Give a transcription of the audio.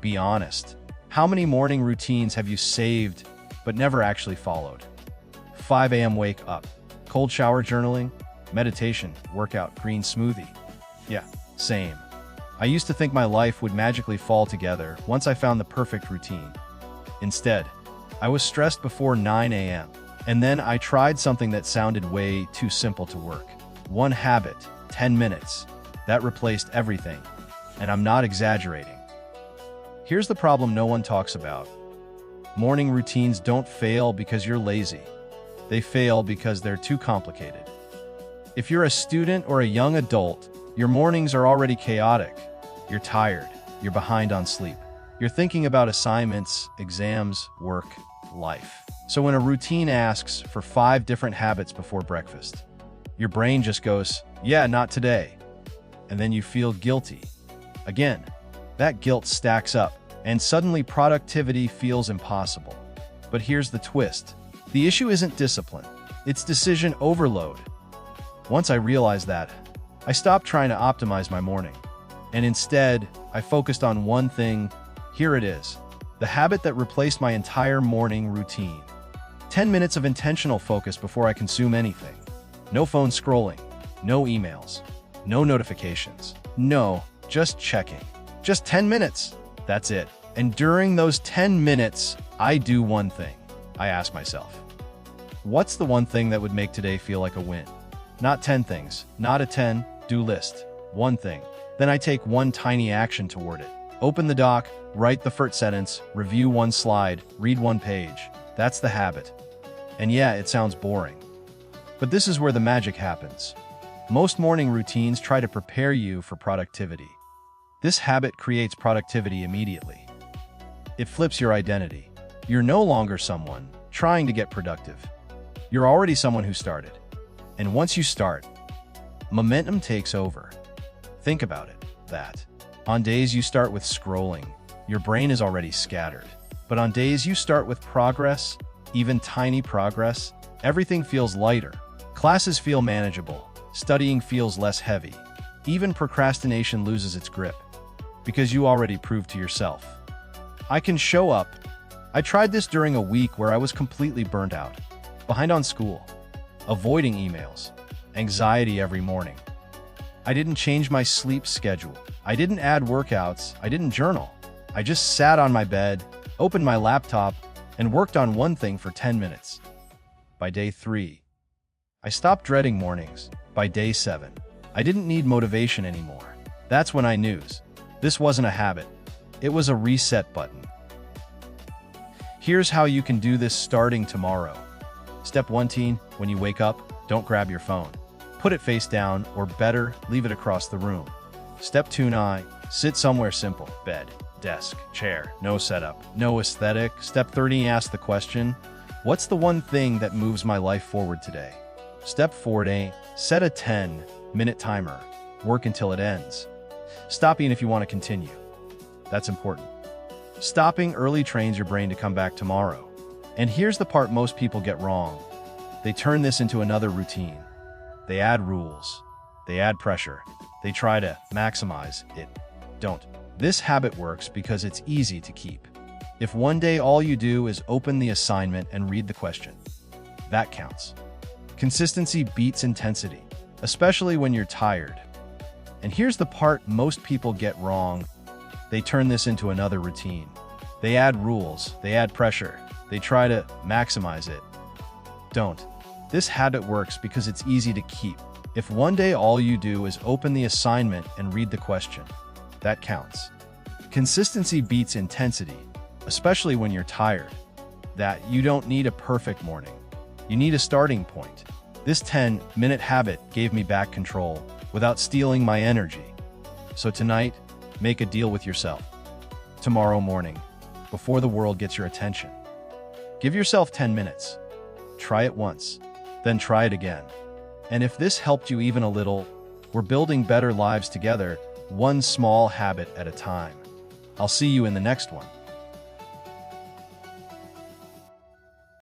Be honest. How many morning routines have you saved but never actually followed? 5 a.m. wake up, cold shower journaling, meditation, workout, green smoothie. Yeah, same. I used to think my life would magically fall together once I found the perfect routine. Instead, I was stressed before 9 a.m. And then I tried something that sounded way too simple to work. One habit, 10 minutes. That replaced everything. And I'm not exaggerating. Here's the problem no one talks about. Morning routines don't fail because you're lazy. They fail because they're too complicated. If you're a student or a young adult, your mornings are already chaotic. You're tired. You're behind on sleep. You're thinking about assignments, exams, work, life. So when a routine asks for 5 different habits before breakfast, your brain just goes, yeah, not today. And then you feel guilty. Again, that guilt stacks up, and suddenly productivity feels impossible. But here's the twist. The issue isn't discipline, it's decision overload. Once I realized that, I stopped trying to optimize my morning. And instead, I focused on one thing. Here it is, the habit that replaced my entire morning routine. 10 minutes of intentional focus before I consume anything. No phone scrolling, no emails, no notifications. No, just checking. Just 10 minutes. That's it. And during those 10 minutes, I do one thing. I ask myself, what's the one thing that would make today feel like a win? Not 10 things, not a 10-do list. One thing. Then I take one tiny action toward it. Open the doc, write the first sentence, review one slide, read one page. That's the habit. And yeah, it sounds boring. But this is where the magic happens. Most morning routines try to prepare you for productivity. This habit creates productivity immediately. It flips your identity. You're no longer someone trying to get productive. You're already someone who started. And once you start, momentum takes over. Think about it, that. On days you start with scrolling, your brain is already scattered. But on days you start with progress, even tiny progress, everything feels lighter. Classes feel manageable. Studying feels less heavy. Even procrastination loses its grip. Because you already proved to yourself, I can show up. I tried this during a week where I was completely burnt out, behind on school, avoiding emails, anxiety every morning. I didn't change my sleep schedule. I didn't add workouts. I didn't journal. I just sat on my bed, opened my laptop, and worked on one thing for 10 minutes. By day 3, I stopped dreading mornings. By day 7, I didn't need motivation anymore. That's when I knew this wasn't a habit. It was a reset button. Here's how you can do this starting tomorrow. Step 1, when you wake up, don't grab your phone. Put it face down, or better, leave it across the room. Step 2, sit somewhere simple. Bed, desk, chair, no setup, no aesthetic. Step 30, ask the question, what's the one thing that moves my life forward today? Step 4, set a 10-minute timer. Work until it ends. Stopping if you want to continue. That's important. Stopping early trains your brain to come back tomorrow. And here's the part most people get wrong. They turn this into another routine. They add rules. They add pressure. They try to maximize it. Don't. This habit works because it's easy to keep. If one day all you do is open the assignment and read the question, that counts. Consistency beats intensity, especially when you're tired. And here's the part most people get wrong. They turn this into another routine. They add rules. They add pressure. They try to maximize it. Don't. This habit works because it's easy to keep. If one day all you do is open the assignment and read the question, that counts. Consistency beats intensity, especially when you're tired. That you don't need a perfect morning. You need a starting point. This 10-minute habit gave me back control without stealing my energy. So tonight, make a deal with yourself. Tomorrow morning, before the world gets your attention, give yourself 10 minutes. Try it once, then try it again. And if this helped you even a little, we're building better lives together, one small habit at a time. I'll see you in the next one.